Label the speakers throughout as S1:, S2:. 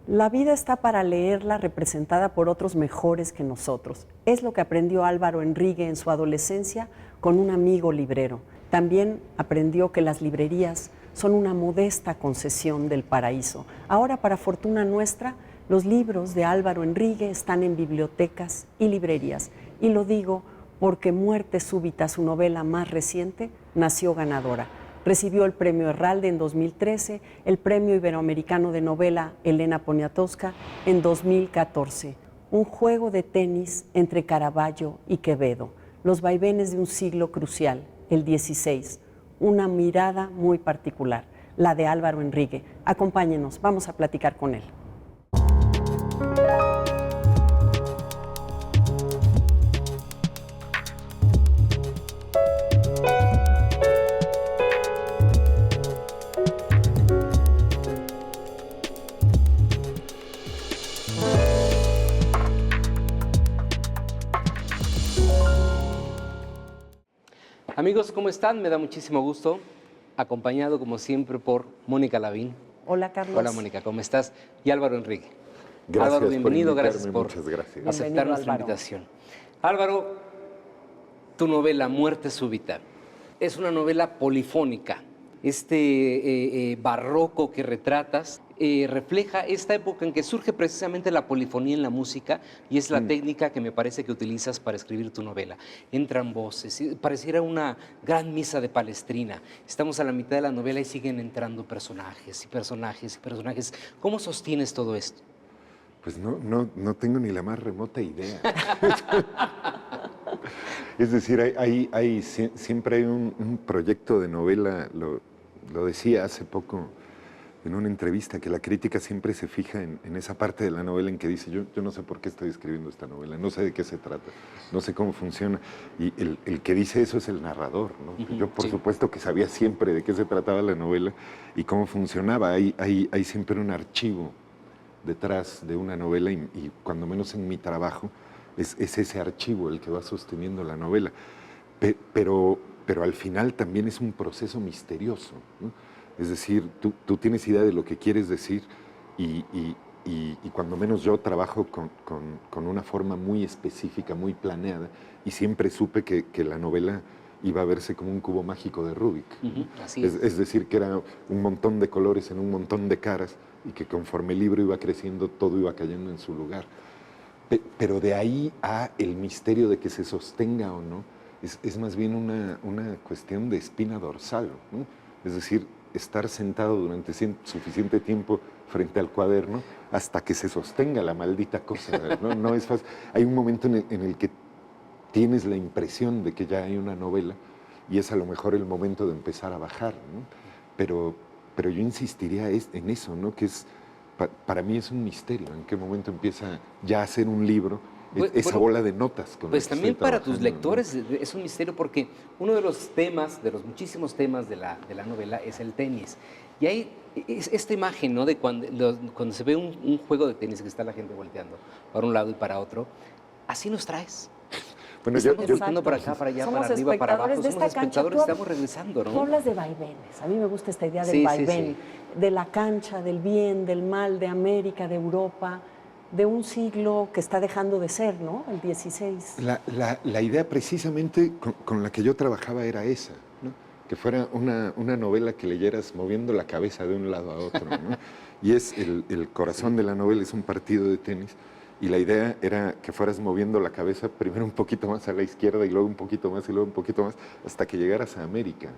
S1: La vida está para leerla representada por otros mejores que nosotros. Es lo que aprendió Álvaro Enrique en su adolescencia con un amigo librero. También aprendió que las librerías son una modesta concesión del paraíso. Ahora, para fortuna nuestra, los libros de Álvaro Enrique están en bibliotecas y librerías. Y lo digo porque Muerte Súbita, su novela más reciente, nació ganadora. Recibió el Premio Herralde en 2013, el Premio Iberoamericano de Novela Elena Poniatowska en 2014. Un juego de tenis entre Caravaggio y Quevedo. Los vaivenes de un siglo crucial, el XVI. Una mirada muy particular, la de Álvaro Enrique. Acompáñenos, vamos a platicar con él.
S2: Amigos, ¿cómo están? Me da muchísimo gusto, acompañado como siempre por Mónica Lavín.
S1: Hola, Carlos.
S2: Hola, Mónica, ¿cómo estás? Y Álvaro Enrique.
S3: Gracias
S2: Álvaro, bienvenido,
S3: por
S2: gracias por
S3: muchas gracias.
S2: aceptar nuestra invitación. Álvaro, tu novela Muerte Súbita es una novela polifónica. Este barroco que retratas refleja esta época en que surge precisamente la polifonía en la música y es la técnica que me parece que utilizas para escribir tu novela. Entran voces, pareciera una gran misa de Palestrina. Estamos a la mitad de la novela y siguen entrando personajes y personajes y personajes. ¿Cómo sostienes todo esto?
S3: Pues no tengo ni la más remota idea. Es decir, siempre hay un proyecto de novela, lo decía hace poco en una entrevista, que la crítica siempre se fija en esa parte de la novela en que dice, yo no sé por qué estoy escribiendo esta novela, no sé de qué se trata, no sé cómo funciona. Y el que dice eso es el narrador, ¿no? Yo, por supuesto, que sabía siempre de qué se trataba la novela y cómo funcionaba. Hay siempre un archivo detrás de una novela y cuando menos en mi trabajo es ese archivo el que va sosteniendo la novela. Pero al final también es un proceso misterioso, ¿no? Es decir, tú tienes idea de lo que quieres decir y cuando menos yo trabajo con una forma muy específica, muy planeada, y siempre supe que la novela iba a verse como un cubo mágico de Rubik.
S2: Así es.
S3: Es decir, que era un montón de colores en un montón de caras y que conforme el libro iba creciendo, todo iba cayendo en su lugar. Pero de ahí a el misterio de que se sostenga o no, es más bien una cuestión de espina dorsal, ¿no? Es decir, estar sentado durante suficiente tiempo frente al cuaderno hasta que se sostenga la maldita cosa, ¿no? No es fácil. Hay un momento en el que tienes la impresión de que ya hay una novela y es a lo mejor el momento de empezar a bajar, ¿no? Pero yo insistiría en eso, ¿no? Que para mí es un misterio, en qué momento empieza ya a ser un libro, esa bola de notas.
S2: Pues también para tus lectores, ¿no? Es un misterio porque uno de los temas, de los muchísimos temas de la novela es el tenis. Y hay esta imagen, ¿no? De cuando se ve un juego de tenis que está la gente volteando para un lado y para otro, así nos traes.
S3: Bueno,
S2: estamos volteando para acá, para allá, para arriba, para abajo. Somos espectadores, estamos regresando, ¿no?
S1: Tú hablas de vaivenes. A mí me gusta esta idea del vaivén, de la cancha, del bien, del mal, de América, de Europa, de un siglo que está dejando de ser, ¿no? El XVI.
S3: La idea precisamente con la que yo trabajaba era esa, ¿no? Que fuera una novela que leyeras moviendo la cabeza de un lado a otro, ¿no? Y es el corazón de la novela, es un partido de tenis. Y la idea era que fueras moviendo la cabeza primero un poquito más a la izquierda y luego un poquito más y luego un poquito más hasta que llegaras a América.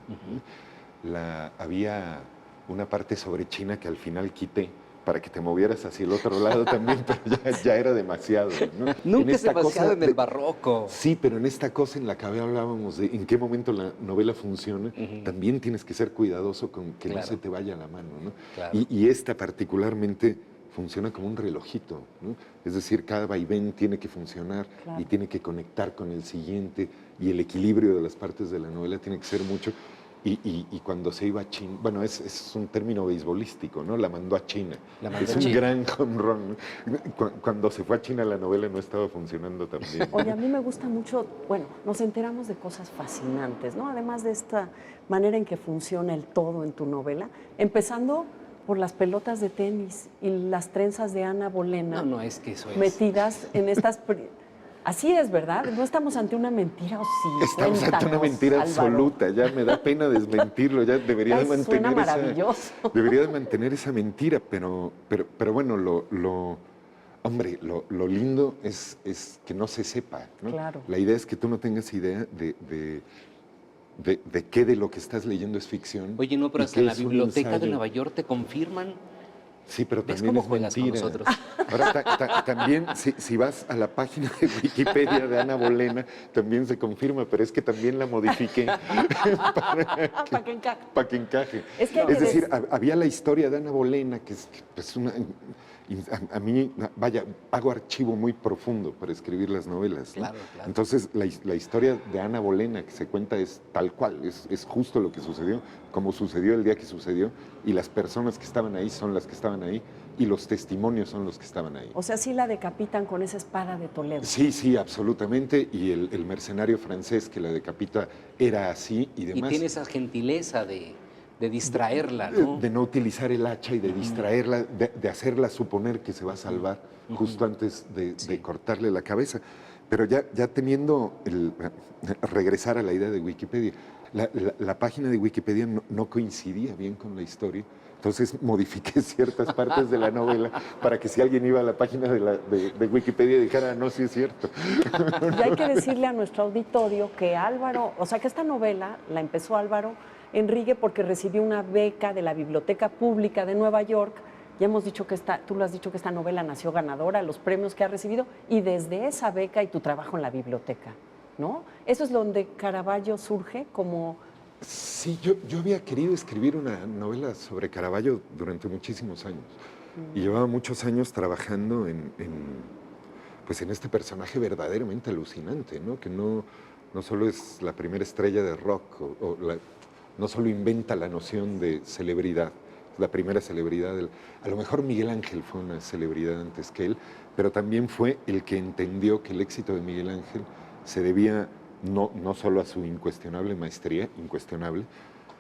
S3: Había una parte sobre China que al final quité para que te movieras hacia el otro lado también, pero ya era demasiado, ¿no?
S2: Nunca es demasiado en el barroco.
S3: Sí, pero en esta cosa en la que hablábamos de en qué momento la novela funciona, también tienes que ser cuidadoso con que no se te vaya la mano, ¿no?
S2: Claro.
S3: Y esta particularmente funciona como un relojito, ¿no? Es decir, cada vaivén tiene que funcionar y tiene que conectar con el siguiente y el equilibrio de las partes de la novela tiene que ser mucho. Y cuando se iba a China, bueno, es un término beisbolístico, ¿no? La mandó a China. Es un gran home run. Cuando se fue a China la novela no estaba funcionando tan bien.
S1: Oye, a mí me gusta mucho, bueno, nos enteramos de cosas fascinantes, ¿no? Además de esta manera en que funciona el todo en tu novela, empezando por las pelotas de tenis y las trenzas de Ana Bolena.
S2: No, es que eso es.
S1: Metidas en estas... Así es, ¿verdad? No estamos ante una mentira, ¿o sí?
S3: Estamos ante una mentira absoluta, ya me da pena desmentirlo, ya debería de mantener
S1: maravilloso.
S3: Debería de mantener esa mentira, pero bueno, hombre, lo lindo es que no se sepa, ¿no?
S1: Claro.
S3: La idea es que tú no tengas idea de qué de lo que estás leyendo es ficción.
S2: Oye, no, pero hasta en la biblioteca de Nueva York te confirman.
S3: Sí, pero
S2: ¿Ves
S3: también
S2: cómo
S3: es
S2: juegas
S3: mentira.
S2: con nosotros?
S3: Ahora, también, si vas a la página de Wikipedia de Ana Bolena, también se confirma, pero es que también la modifiqué
S1: para que encaje.
S3: Para que encaje.
S1: Es
S3: decir, había la historia de Ana Bolena, que es una... A mí, vaya, hago archivo muy profundo para escribir las novelas, ¿no?
S2: Claro.
S3: Entonces, la historia de Ana Bolena que se cuenta es tal cual, es justo lo que sucedió, como sucedió el día que sucedió, y las personas que estaban ahí son las que estaban ahí, y los testimonios son los que estaban ahí.
S1: O sea, sí la decapitan con esa espada de Toledo.
S3: Sí, absolutamente, y el mercenario francés que la decapita era así y demás.
S2: Y tiene esa gentileza de distraerla, ¿no?
S3: De no utilizar el hacha y de distraerla, de hacerla suponer que se va a salvar justo antes de cortarle la cabeza. Pero ya teniendo regresar a la idea de Wikipedia, la página de Wikipedia no coincidía bien con la historia, entonces modifiqué ciertas partes de la novela para que si alguien iba a la página de Wikipedia dijera, no, sí es cierto.
S1: Y hay que decirle a nuestro auditorio que Álvaro, o sea, que esta novela la empezó Álvaro Enrique porque recibió una beca de la Biblioteca Pública de Nueva York. Ya hemos dicho que tú lo has dicho que esta novela nació ganadora, los premios que ha recibido, y desde esa beca y tu trabajo en la biblioteca, ¿no? Eso es donde Caravaggio surge como...
S3: Sí, yo había querido escribir una novela sobre Caravaggio durante muchísimos años. Y llevaba muchos años trabajando en este personaje verdaderamente alucinante, ¿no? Que no solo es la primera estrella de rock, no solo inventa la noción de celebridad, la primera celebridad. A lo mejor Miguel Ángel fue una celebridad antes que él, pero también fue el que entendió que el éxito de Miguel Ángel se debía no solo a su incuestionable maestría,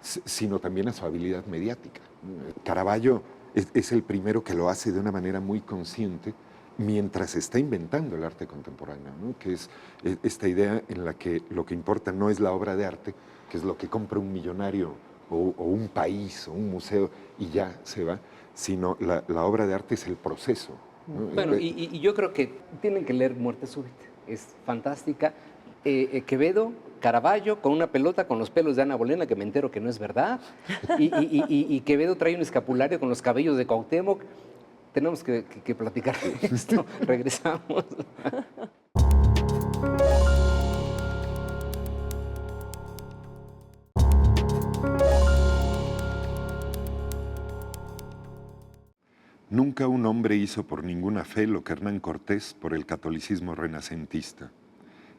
S3: sino también a su habilidad mediática. Caravaggio es el primero que lo hace de una manera muy consciente mientras está inventando el arte contemporáneo, ¿no? Que es esta idea en la que lo que importa no es la obra de arte, que es lo que compra un millonario o un país o un museo y ya se va, sino la obra de arte es el proceso, ¿no?
S2: Bueno, y yo creo que tienen que leer Muerte Súbita, es fantástica. Quevedo, Caravaggio, con una pelota con los pelos de Ana Bolena, que me entero que no es verdad, y Quevedo trae un escapulario con los cabellos de Cuauhtémoc. Tenemos que platicar de esto. Regresamos.
S3: Nunca un hombre hizo por ninguna fe lo que Hernán Cortés por el catolicismo renacentista.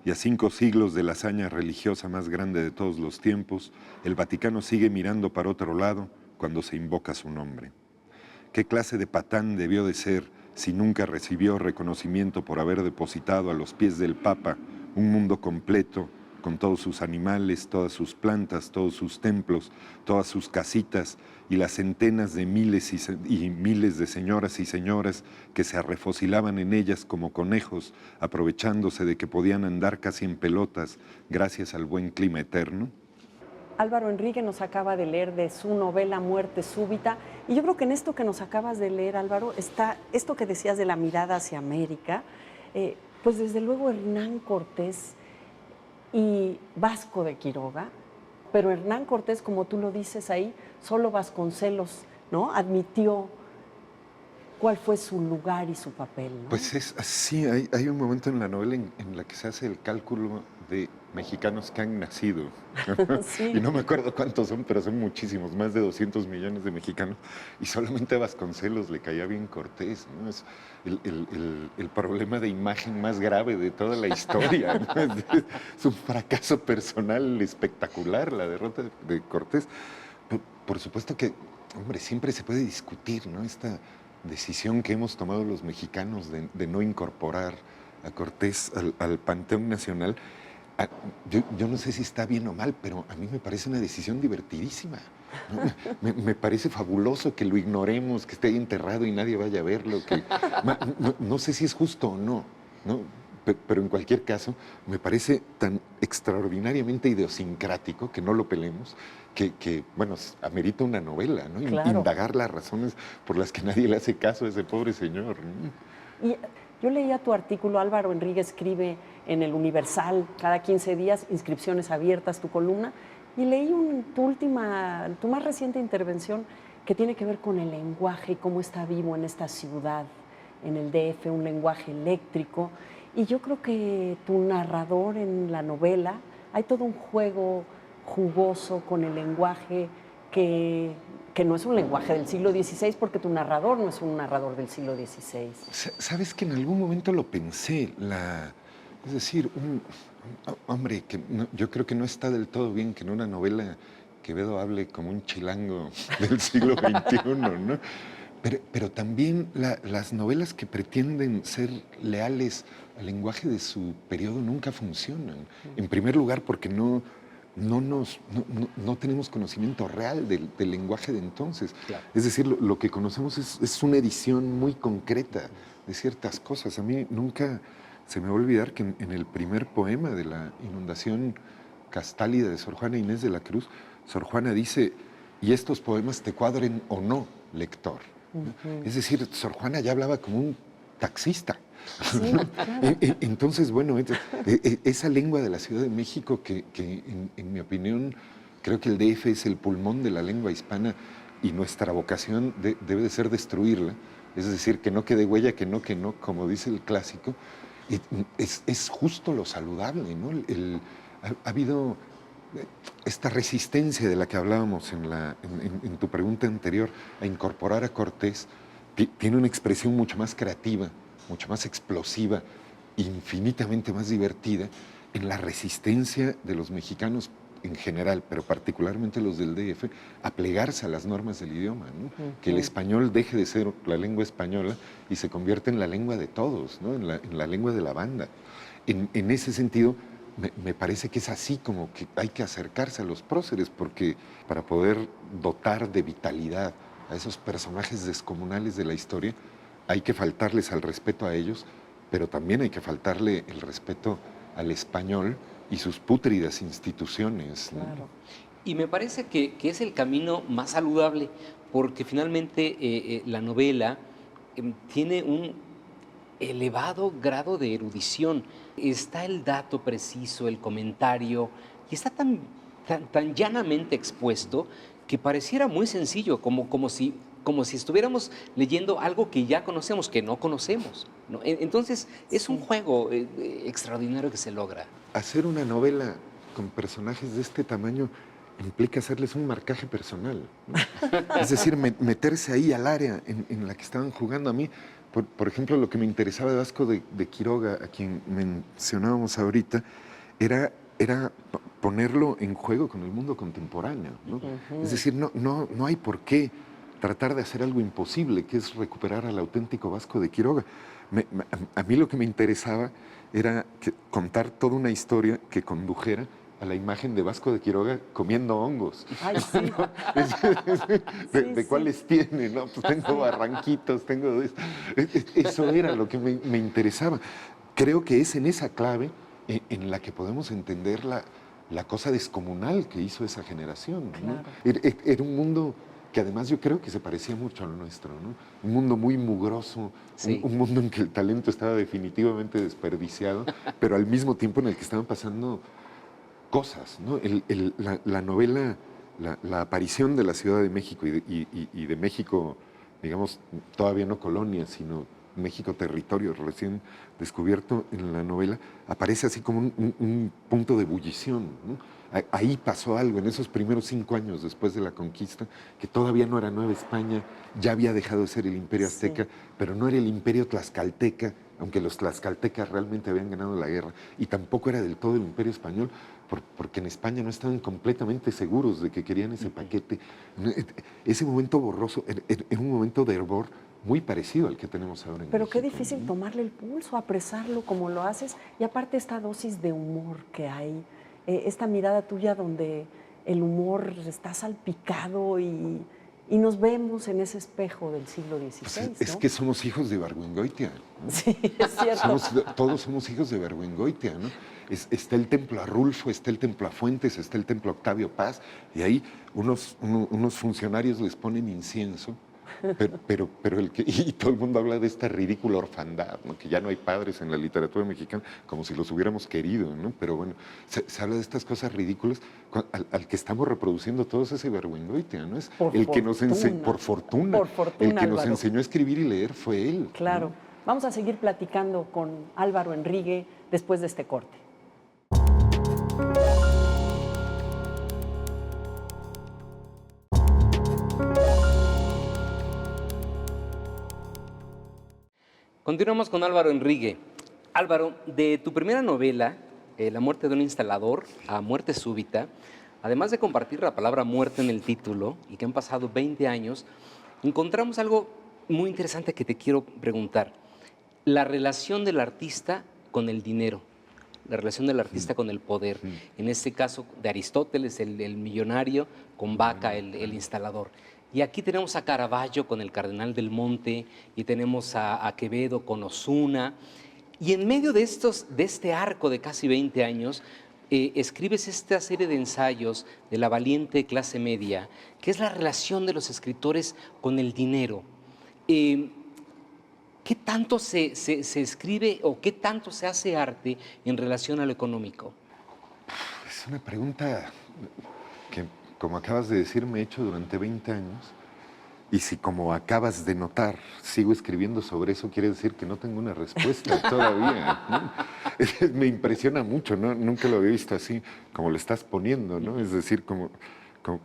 S3: Y a 5 siglos de la hazaña religiosa más grande de todos los tiempos, el Vaticano sigue mirando para otro lado cuando se invoca su nombre. ¿Qué clase de patán debió de ser si nunca recibió reconocimiento por haber depositado a los pies del Papa un mundo completo, con todos sus animales, todas sus plantas, todos sus templos, todas sus casitas y las centenas de miles y miles de señoras y señoras que se arrefocilaban en ellas como conejos, aprovechándose de que podían andar casi en pelotas gracias al buen clima eterno?
S1: Álvaro Enrique nos acaba de leer de su novela Muerte Súbita, y yo creo que en esto que nos acabas de leer, Álvaro, está esto que decías de la mirada hacia América, pues desde luego Hernán Cortés y Vasco de Quiroga, pero Hernán Cortés, como tú lo dices ahí, solo Vasconcelos, ¿no?, admitió cuál fue su lugar y su papel, ¿no?
S3: Pues es así, hay un momento en la novela en la que se hace el cálculo de mexicanos que han nacido.
S1: Sí.
S3: Y no me acuerdo cuántos son, pero son muchísimos, más de 200 millones de mexicanos. Y solamente a Vasconcelos le caía bien Cortés, ¿no? Es el problema de imagen más grave de toda la historia, ¿no? Es un fracaso personal espectacular la derrota de Cortés. Por supuesto que, hombre, siempre se puede discutir, ¿no?, esta decisión que hemos tomado los mexicanos de no incorporar a Cortés al Panteón Nacional. Ah, yo no sé si está bien o mal, pero a mí me parece una decisión divertidísima, ¿no? Me parece fabuloso que lo ignoremos, que esté ahí enterrado y nadie vaya a verlo. No sé si es justo o no, ¿no? Pero en cualquier caso, me parece tan extraordinariamente idiosincrático que no lo pelemos, bueno, amerita una novela, ¿no?
S1: Claro.
S3: Indagar las razones por las que nadie le hace caso a ese pobre señor, ¿no?
S1: Y yo leía tu artículo, Álvaro Enrique escribe en el Universal cada 15 días, inscripciones abiertas, tu columna, y leí tu más reciente intervención que tiene que ver con el lenguaje y cómo está vivo en esta ciudad, en el DF, un lenguaje eléctrico. Y yo creo que tu narrador en la novela, hay todo un juego jugoso con el lenguaje que no es un lenguaje del siglo XVI, porque tu narrador no es un narrador del siglo XVI.
S3: Sabes que en algún momento lo pensé, es decir, hombre, yo creo que no está del todo bien que en una novela Quevedo hable como un chilango del siglo XXI, ¿no? Pero también las novelas que pretenden ser leales al lenguaje de su periodo nunca funcionan. En primer lugar, porque no tenemos conocimiento real del lenguaje de entonces.
S2: Claro.
S3: Es decir, lo que conocemos es una edición muy concreta de ciertas cosas. A mí nunca se me va a olvidar que en el primer poema de la inundación castálida de Sor Juana Inés de la Cruz, Sor Juana dice, y estos poemas te cuadren o no, lector. Es decir, Sor Juana ya hablaba como un taxista.
S1: Sí, claro.
S3: Entonces, bueno, esa lengua de la Ciudad de México que en mi opinión, creo que el DF es el pulmón de la lengua hispana y nuestra vocación debe de ser destruirla, es decir, que no quede huella, que no, como dice el clásico, es justo lo saludable, ¿no? Ha habido esta resistencia de la que hablábamos en tu pregunta anterior a incorporar a Cortés, tiene una expresión mucho más creativa, mucho más explosiva, infinitamente más divertida en la resistencia de los mexicanos en general, pero particularmente los del DF, a plegarse a las normas del idioma, ¿no? Que el español deje de ser la lengua española y se convierta en la lengua de todos, ¿no? En la lengua de la banda. En ese sentido, me parece que es así como que hay que acercarse a los próceres, porque para poder dotar de vitalidad a esos personajes descomunales de la historia, hay que faltarles al respeto a ellos, pero también hay que faltarle el respeto al español y sus pútridas instituciones, ¿no?
S1: Claro.
S2: Y me parece que es el camino más saludable, porque finalmente la novela tiene un elevado grado de erudición. Está el dato preciso, el comentario, y está tan llanamente expuesto que pareciera muy sencillo, como si estuviéramos leyendo algo que ya conocemos, que no conocemos, ¿no? Entonces, es un juego extraordinario que se logra.
S3: Hacer una novela con personajes de este tamaño implica hacerles un marcaje personal, ¿no? Es decir, meterse ahí al área en la que estaban jugando. A mí, por ejemplo, lo que me interesaba de Vasco de Quiroga, a quien mencionábamos ahorita, era ponerlo en juego con el mundo contemporáneo, ¿no? Es decir, no hay por qué tratar de hacer algo imposible, que es recuperar al auténtico Vasco de Quiroga. A mí lo que me interesaba era contar toda una historia que condujera a la imagen de Vasco de Quiroga comiendo hongos.
S1: Ay, sí.
S3: ¿No? ¿De
S1: Sí.
S3: cuáles tiene? ¿No? Pues tengo barranquitos, tengo... Eso era lo que me interesaba. Creo que es en esa clave en la que podemos entender la cosa descomunal que hizo esa generación, ¿no?
S1: Claro.
S3: Era un mundo que además yo creo que se parecía mucho al nuestro, ¿no? Un mundo muy mugroso,
S2: Sí.
S3: un mundo en que el talento estaba definitivamente desperdiciado, pero al mismo tiempo en el que estaban pasando cosas, ¿no? La novela, la aparición de la Ciudad de México y de México, digamos, todavía no colonia, sino México territorio recién descubierto en la novela, aparece así como un punto de ebullición, ¿no? Ahí pasó algo en esos primeros 5 años después de la conquista, que todavía no era Nueva España, ya había dejado de ser el Imperio Azteca, sí, pero no era el Imperio Tlaxcalteca, aunque los tlaxcaltecas realmente habían ganado la guerra, y tampoco era del todo el Imperio Español, porque en España no estaban completamente seguros de que querían ese paquete. Ese momento borroso, en un momento de hervor muy parecido al que tenemos ahora en
S1: Pero
S3: México.
S1: qué difícil tomarle el pulso, apresarlo como lo haces, y aparte esta dosis de humor que hay, esta mirada tuya donde el humor está salpicado y nos vemos en ese espejo del siglo XVI,
S3: Pues es
S1: ¿no?
S3: que somos hijos de Ibargüengoitia, ¿no?
S1: Sí, es cierto.
S3: Todos somos hijos de Ibargüengoitia, ¿no? Está el templo a Rulfo, está el templo a Fuentes, está el templo a Octavio Paz, y ahí unos funcionarios les ponen incienso, pero y todo el mundo habla de esta ridícula orfandad, ¿no? Que ya no hay padres en la literatura mexicana, como si los hubiéramos querido, ¿no? Pero bueno, se habla de estas cosas ridículas, al que estamos reproduciendo todos ese Ibargüengoitia, ¿no? Es
S1: Por
S3: el que nos enseñó,
S1: fortuna.
S3: por fortuna,
S1: Por fortuna,
S3: el que nos
S1: Álvaro.
S3: enseñó a escribir y leer fue él.
S1: Claro.
S3: ¿no?
S1: Vamos a seguir platicando con Álvaro Enrigue después de este corte.
S2: Continuamos con Álvaro Enrigue. Álvaro, de tu primera novela, La muerte de un instalador a Muerte súbita, además de compartir la palabra muerte en el título y que han pasado 20 años, encontramos algo muy interesante que te quiero preguntar. La relación del artista con el dinero, la relación del artista con el poder. En este caso de Aristóteles, el millonario, con Vaca, el instalador. Y aquí tenemos a Caravaggio con el Cardenal del Monte, y tenemos a Quevedo con Osuna. Y en medio de este arco de casi 20 años, escribes esta serie de ensayos de la valiente clase media, que es la relación de los escritores con el dinero. ¿Qué tanto se escribe o qué tanto se hace arte en relación a lo económico?
S3: Es una pregunta que, como acabas de decir, me he hecho durante 20 años. Y si, como acabas de notar, sigo escribiendo sobre eso, quiere decir que no tengo una respuesta todavía, ¿no? Me impresiona mucho, ¿no? Nunca lo había visto así, como lo estás poniendo, ¿no? Es decir, como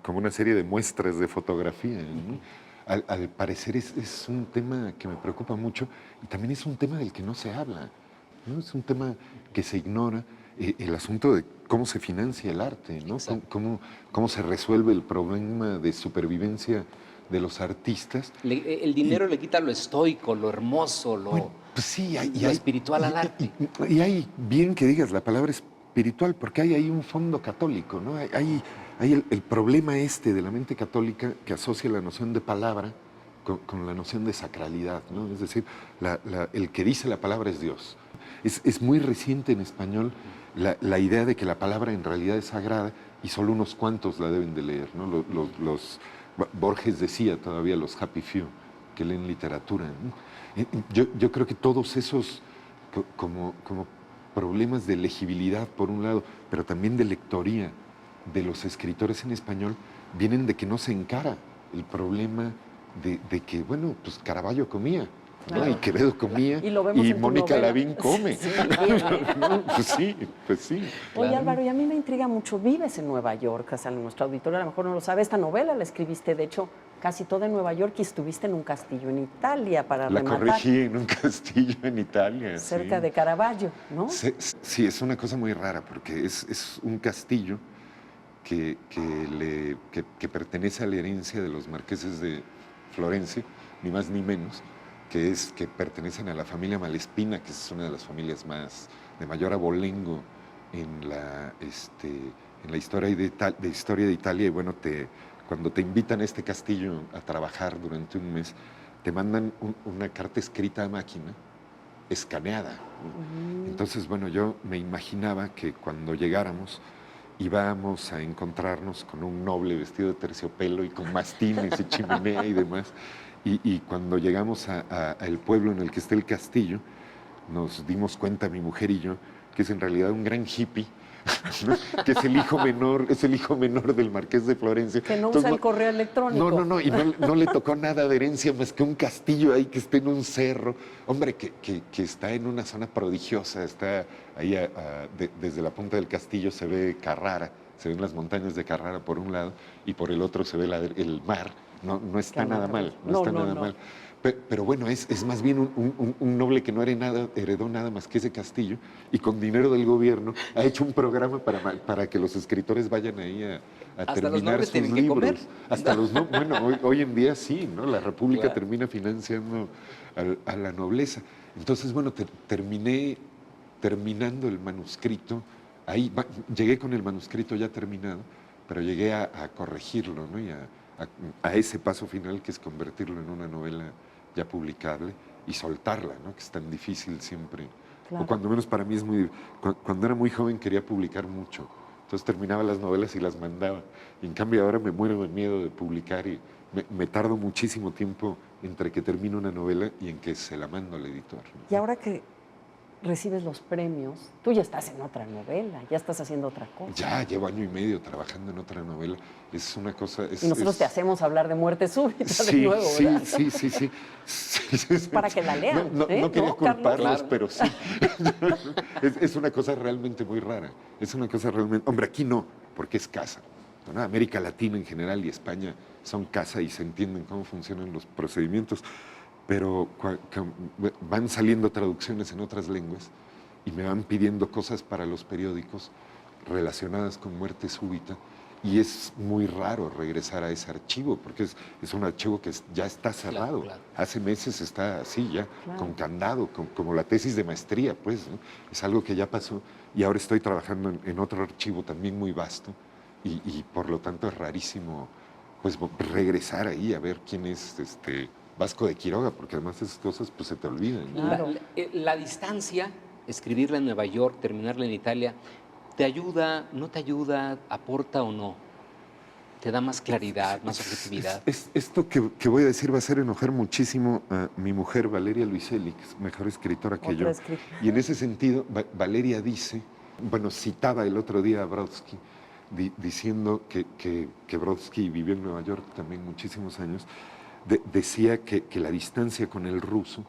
S3: una serie de muestras de fotografía, ¿no? Al parecer es un tema que me preocupa mucho, y también es un tema del que no se habla, ¿no? Es un tema que se ignora, el asunto de cómo se financia el arte, ¿no? Cómo se resuelve el problema de supervivencia de los artistas.
S2: El dinero le quita lo estoico, lo hermoso, lo,
S3: pues sí,
S2: lo espiritual al arte.
S3: Y hay, bien que digas la palabra espiritual, porque hay ahí un fondo católico, ¿no? Hay el problema de la mente católica que asocia la noción de palabra con la noción de sacralidad, ¿no? Es decir, el que dice la palabra es Dios. Es muy reciente en español la idea de que la palabra en realidad es sagrada y solo unos cuantos la deben de leer, ¿no? Borges decía todavía, los happy few, que leen literatura, ¿no? Yo creo que todos esos como problemas de legibilidad, por un lado, pero también de lectoría de los escritores en español, vienen de que no se encara el problema de que, bueno, pues Caravaggio comía, ¿no?
S1: Claro.
S3: Y Quevedo comía, y Mónica Lavín come.
S1: Sí, bien,
S3: ¿no? Pues sí.
S1: Oye,
S2: Claro.
S1: Álvaro, y a mí me intriga mucho, vives en Nueva York, o sea, nuestro auditorio a lo mejor no lo sabe, esta novela la escribiste, de hecho, casi toda en Nueva York, y estuviste en un castillo en Italia para
S3: La
S1: rematar.
S3: corregí en un castillo en Italia.
S1: Cerca
S3: sí.
S1: de Caravaggio, ¿no?
S3: Sí, es una cosa muy rara, porque es un castillo que pertenece a la herencia de los marqueses de Florencia, ni más ni menos, que pertenecen a la familia Malespina, que es una de las familias de mayor abolengo en la historia de Italia. Y bueno, cuando te invitan a este castillo a trabajar durante un mes, te mandan una carta escrita a máquina, escaneada, ¿no? Entonces, bueno, yo me imaginaba que cuando llegáramos íbamos a encontrarnos con un noble vestido de terciopelo y con mastines y chimenea y demás. Y cuando llegamos al pueblo en el que está el castillo, nos dimos cuenta, mi mujer y yo, que es en realidad un gran hippie, ¿no? Que es el hijo menor del marqués de Florencia.
S1: Que no
S3: Entonces,
S1: usa el correo electrónico.
S3: No, y no le tocó nada de herencia más que un castillo ahí que está en un cerro. Hombre, que está en una zona prodigiosa, está ahí desde la punta del castillo se ve Carrara, se ven las montañas de Carrara por un lado y por el otro se ve el mar. No está nada mal, no está nada mal. Pero bueno, es más bien un noble que no heredó nada más que ese castillo y con dinero del gobierno ha hecho un programa para que los escritores vayan ahí a terminar sus libros. Hasta los nobles. Bueno, hoy en día sí, ¿no? La República termina financiando a la nobleza. Entonces, bueno, terminé terminando el manuscrito. Ahí llegué con el manuscrito ya terminado, pero llegué a corregirlo, ¿no? Y a ese paso final que es convertirlo en una novela ya publicable y soltarla, ¿no? Que es tan difícil siempre. Claro. O cuando menos para mí es muy... Cuando era muy joven quería publicar mucho, entonces terminaba las novelas y las mandaba. Y en cambio ahora me muero de miedo de publicar y me tardo muchísimo tiempo entre que termino una novela y en que se la mando al editor, ¿no?
S1: Y ahora que recibes los premios, tú ya estás en otra novela, ya estás haciendo otra cosa.
S3: Ya, llevo 1 año y medio trabajando en otra novela. Es una cosa...
S1: y nosotros te hacemos hablar de Muerte Súbita de nuevo, ¿verdad?
S3: Sí.
S1: Para que la lean.
S3: No quería culparlos,
S1: Carlos?
S3: pero sí. Es una cosa realmente muy rara. Es una cosa realmente... Hombre, aquí no, porque es casa, ¿no? América Latina en general y España son casa y se entienden cómo funcionan los procedimientos. Pero van saliendo traducciones en otras lenguas y me van pidiendo cosas para los periódicos relacionadas con Muerte Súbita y es muy raro regresar a ese archivo porque es un archivo que ya está cerrado. Claro. Hace meses está así ya, con candado, como la tesis de maestría, pues, ¿no? Es algo que ya pasó y ahora estoy trabajando en otro archivo también muy vasto y por lo tanto es rarísimo pues regresar ahí a ver quién es Vasco de Quiroga, porque además esas cosas pues se te olvidan.
S2: Claro. La distancia, escribirla en Nueva York, terminarla en Italia, ¿te ayuda, no te ayuda, aporta o no? ¿Te da más claridad, más objetividad?
S3: Esto que voy a decir va a hacer enojar muchísimo a mi mujer, Valeria Luiselli, que es mejor escritora que yo. Y en ese sentido, Valeria dice, bueno, citaba el otro día a Brodsky, diciendo que Brodsky vivió en Nueva York también muchísimos años, decía que la distancia con el ruso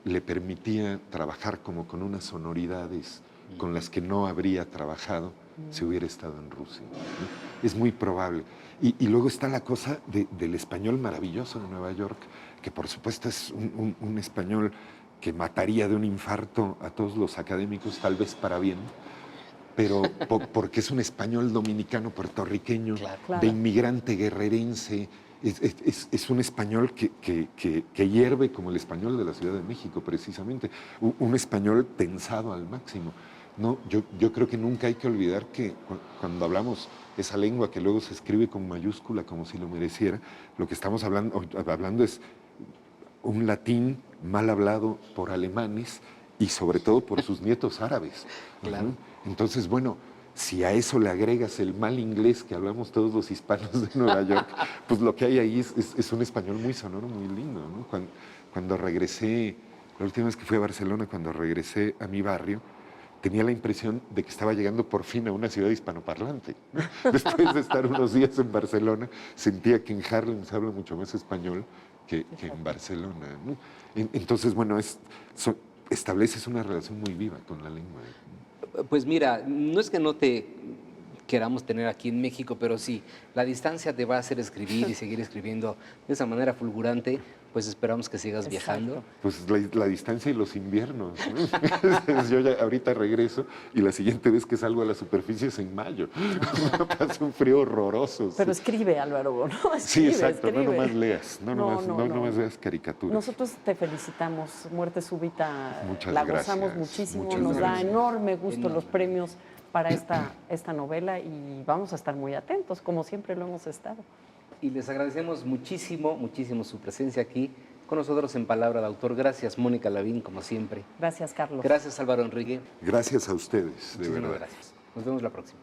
S3: le permitía trabajar como con unas sonoridades con las que no habría trabajado si hubiera estado en Rusia, ¿no? Es muy probable. Y luego está la cosa del español maravilloso de Nueva York, que por supuesto es un español que mataría de un infarto a todos los académicos, tal vez para bien, pero porque es un español dominicano, puertorriqueño, de inmigrante guerrerense. Es un español que hierve como el español de la Ciudad de México, precisamente. Un español tensado al máximo. No, yo creo que nunca hay que olvidar que cuando hablamos esa lengua que luego se escribe con mayúscula como si lo mereciera, lo que estamos hablando es un latín mal hablado por alemanes y sobre todo por sus nietos árabes. Claro. Entonces, bueno, si a eso le agregas el mal inglés que hablamos todos los hispanos de Nueva York, pues lo que hay ahí es un español muy sonoro, muy lindo, ¿no? Cuando regresé, la última vez que fui a Barcelona, cuando regresé a mi barrio, tenía la impresión de que estaba llegando por fin a una ciudad hispanoparlante. Después de estar unos días en Barcelona, sentía que en Harlem se habla mucho más español que en Barcelona, ¿no? Entonces, bueno, estableces una relación muy viva con la lengua.
S2: Pues mira, no es que no te queramos tener aquí en México, pero sí, la distancia te va a hacer escribir y seguir escribiendo de esa manera fulgurante, pues esperamos que sigas viajando.
S3: Pues la distancia y los inviernos, ¿no? Yo ya ahorita regreso y la siguiente vez que salgo a la superficie es en mayo. Pasa un frío horroroso.
S1: Pero escribe, Álvaro, ¿no?
S3: Sí, exacto, no nomás leas, no nomás veas caricaturas.
S1: Nosotros te felicitamos, Muerte Súbita.
S3: Muchas
S1: la
S3: gracias.
S1: Gozamos muchísimo,
S3: Muchas
S1: nos
S3: gracias.
S1: da enorme gusto los premios para esta novela y vamos a estar muy atentos, como siempre lo hemos estado.
S2: Y les agradecemos muchísimo, muchísimo su presencia aquí con nosotros en Palabra de Autor. Gracias, Mónica Lavín, como siempre.
S1: Gracias, Carlos.
S2: Gracias, Álvaro Enrique.
S3: Gracias a ustedes, de verdad.
S2: Gracias. Nos vemos la próxima.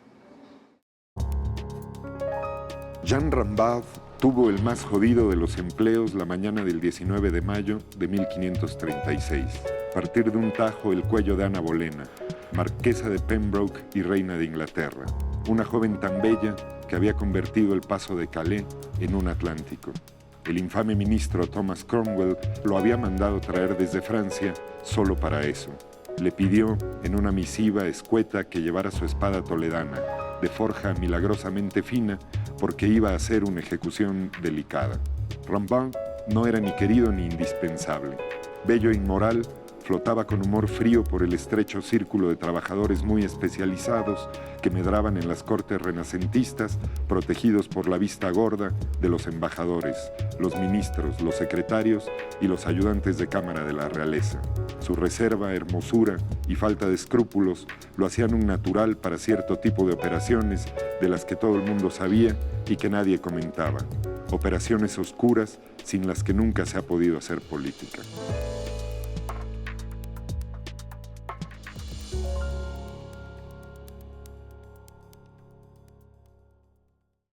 S3: Jean Rambard tuvo el más jodido de los empleos la mañana del 19 de mayo de 1536. Partir de un tajo el cuello de Ana Bolena, marquesa de Pembroke y reina de Inglaterra. Una joven tan bella que había convertido el paso de Calais en un Atlántico. El infame ministro Thomas Cromwell lo había mandado traer desde Francia solo para eso. Le pidió en una misiva escueta que llevara su espada toledana, de forja milagrosamente fina, porque iba a ser una ejecución delicada. Rambin no era ni querido ni indispensable. Bello e inmoral, flotaba con humor frío por el estrecho círculo de trabajadores muy especializados que medraban en las cortes renacentistas, protegidos por la vista gorda de los embajadores, los ministros, los secretarios y los ayudantes de cámara de la realeza. Su reserva, hermosura y falta de escrúpulos lo hacían un natural para cierto tipo de operaciones de las que todo el mundo sabía y que nadie comentaba. Operaciones oscuras sin las que nunca se ha podido hacer política.